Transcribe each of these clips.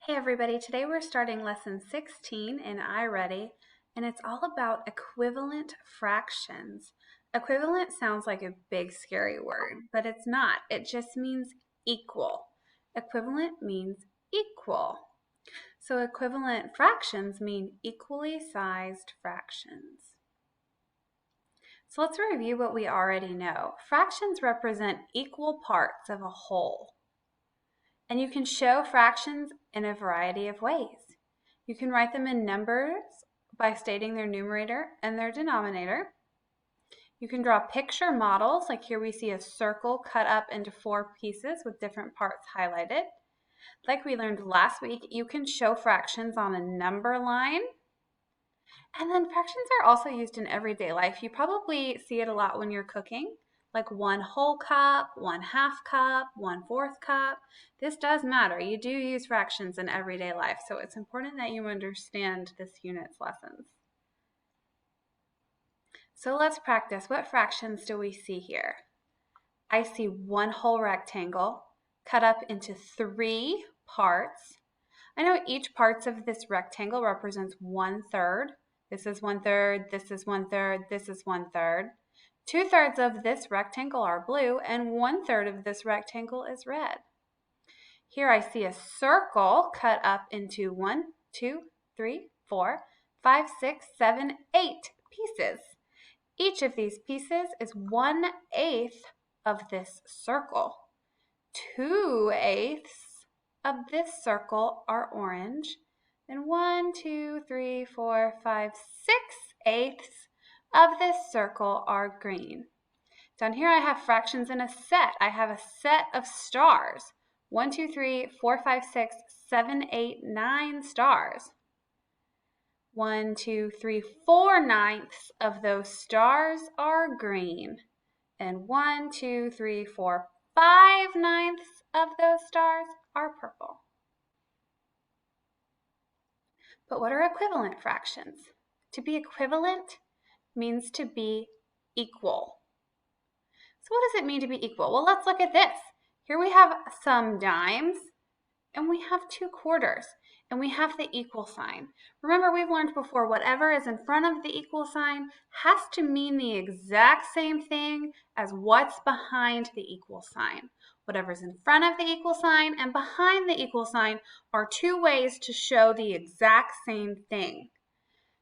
Hey everybody, today we're starting lesson 16 in iReady, and it's all about equivalent fractions. Equivalent sounds like a big scary word, but it's not. It just means equal. Equivalent means equal. So equivalent fractions mean equally sized fractions. So let's review what we already know. Fractions represent equal parts of a whole. And you can show fractions in a variety of ways. You can write them in numbers by stating their numerator and their denominator. You can draw picture models, like here we see a circle cut up into 4 pieces with different parts highlighted. Like we learned last week, you can show fractions on a number line. And then fractions are also used in everyday life. You probably see it a lot when you're cooking, like 1 whole cup, 1/2 cup, 1/4 cup. This does matter. You do use fractions in everyday life, so it's important that you understand this unit's lessons. So let's practice. What fractions do we see here? I see 1 whole rectangle cut up into 3 parts. I know each parts of this rectangle represents 1/3. This is 1/3, this is 1/3, this is 1/3. 2/3 of this rectangle are blue, and 1/3 of this rectangle is red. Here I see a circle cut up into 1, 2, 3, 4, 5, 6, 7, 8 pieces. Each of these pieces is 1/8 of this circle. 2/8 of this circle are orange, and 1, 2, 3, 4, 5, 6/8 of this circle are green. Down here I have fractions in a set. I have a set of stars. 1, 2, 3, 4, 5, 6, 7, 8, 9 stars. 1, 2, 3, 4/9 of those stars are green. And 1, 2, 3, 4, 5/9 of those stars are purple. But what are equivalent fractions? To be equivalent means to be equal. So what does it mean to be equal? Well, let's look at this. Here we have some dimes, and we have 2 quarters, and we have the equal sign. Remember, we've learned before, whatever is in front of the equal sign has to mean the exact same thing as what's behind the equal sign. Whatever's in front of the equal sign and behind the equal sign are 2 ways to show the exact same thing.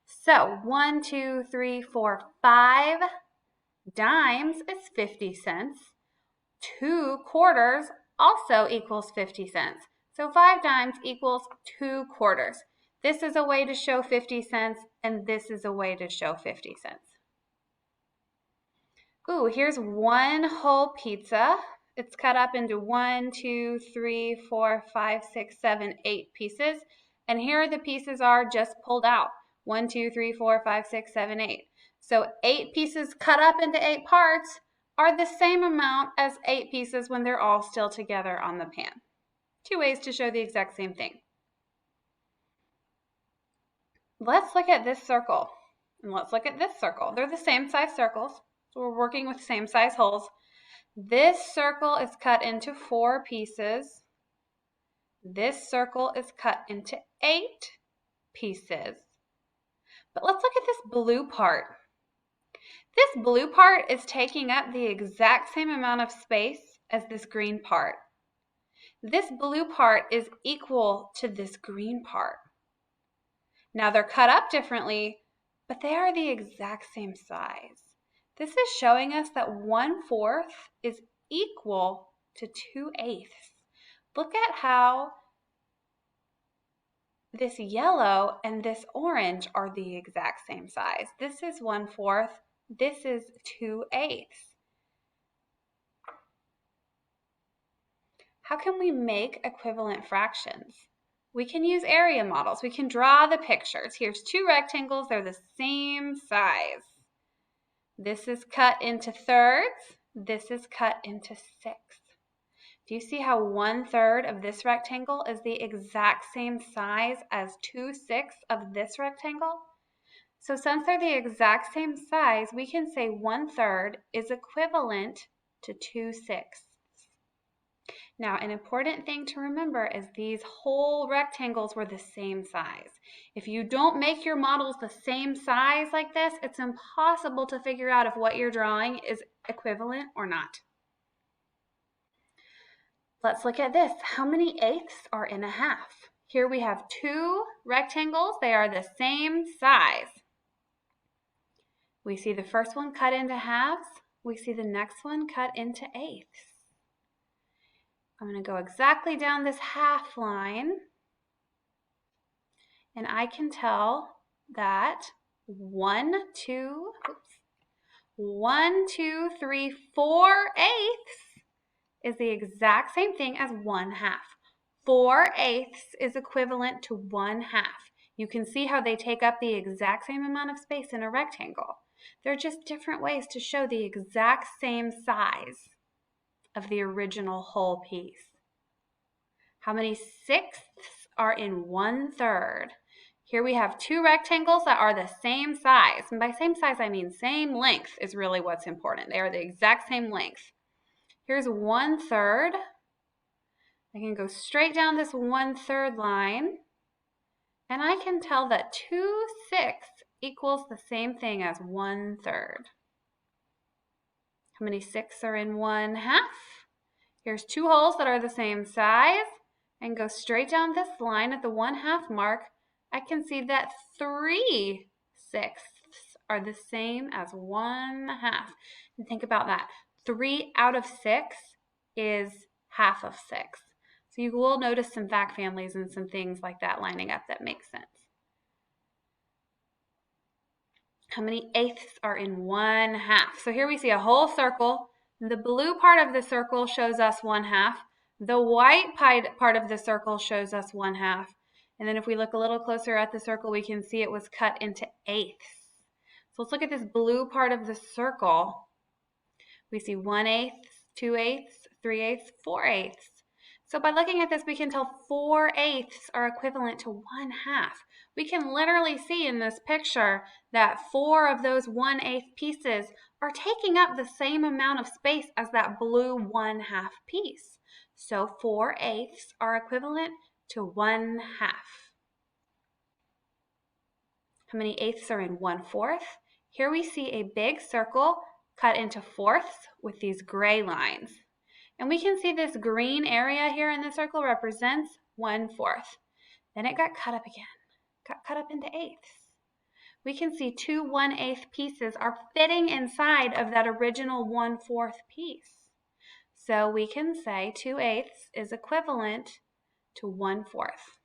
So 1, 2, 3, 4, 5 dimes is 50 cents. 2 quarters also equals 50 cents. So 5 dimes equals 2 quarters. This is a way to show 50 cents, and this is a way to show 50 cents. Ooh, here's 1 whole pizza. It's cut up into 1, 2, 3, 4, 5, 6, 7, 8 pieces. And here the pieces are just pulled out. 1, 2, 3, 4, 5, 6, 7, 8. So 8 pieces cut up into 8 parts are the same amount as 8 pieces when they're all still together on the pan. 2 ways to show the exact same thing. Let's look at this circle, and let's look at this circle. They're the same size circles, so we're working with same size holes. This circle is cut into 4 pieces. This circle is cut into 8 pieces. But let's look at this blue part. This blue part is taking up the exact same amount of space as this green part. This blue part is equal to this green part. Now they're cut up differently, but they are the exact same size. This is showing us that 1/4 is equal to 2/8. Look at how this yellow and this orange are the exact same size. This is 1/4, this is 2/8. How can we make equivalent fractions? We can use area models. We can draw the pictures. Here's 2 rectangles. They're the same size. This is cut into thirds. This is cut into 6. Do you see how 1/3 of this rectangle is the exact same size as 2/6 of this rectangle? So since they're the exact same size, we can say 1/3 is equivalent to 2/6. Now, an important thing to remember is these whole rectangles were the same size. If you don't make your models the same size like this, it's impossible to figure out if what you're drawing is equivalent or not. Let's look at this. How many eighths are in a half? Here we have two rectangles. They are the same size. We see the first one cut into halves. We see the next one cut into eighths. I'm going to go exactly down this half line, and I can tell that 1, 2, 3, 4 eighths is the exact same thing as 1/2. 4 eighths is equivalent to 1/2. You can see how they take up the exact same amount of space in a rectangle. They're just different ways to show the exact same size of the original whole piece. How many sixths are in 1/3? Here we have two rectangles that are the same size. And by same size, I mean same length is really what's important. They are the exact same length. Here's 1/3. I can go straight down this 1/3 line, and I can tell that 2/6 equals the same thing as 1/3. How many sixths are in 1/2? Here's two holes that are the same size, and go straight down this line at the 1/2 mark. I can see that 3/6 are the same as 1/2. And think about that. 3 out of 6 is half of 6. So you will notice some fact families and some things like that lining up that make sense. How many eighths are in 1/2? So here we see a whole circle. The blue part of the circle shows us 1/2. The white part of the circle shows us 1/2. And then if we look a little closer at the circle, we can see it was cut into eighths. So let's look at this blue part of the circle. We see 1/8, 2/8, 3/8, 4/8. So by looking at this, we can tell 4/8 are equivalent to 1/2. We can literally see in this picture that 4 of those 1/8 pieces are taking up the same amount of space as that blue 1/2 piece. So 4/8 are equivalent to 1/2. How many eighths are in 1/4? Here we see a big circle cut into fourths with these gray lines. And we can see this green area here in the circle represents 1/4. Then it got cut up again, got cut up into eighths. We can see two 1/8 pieces are fitting inside of that original 1/4 piece. So we can say 2/8 is equivalent to 1/4.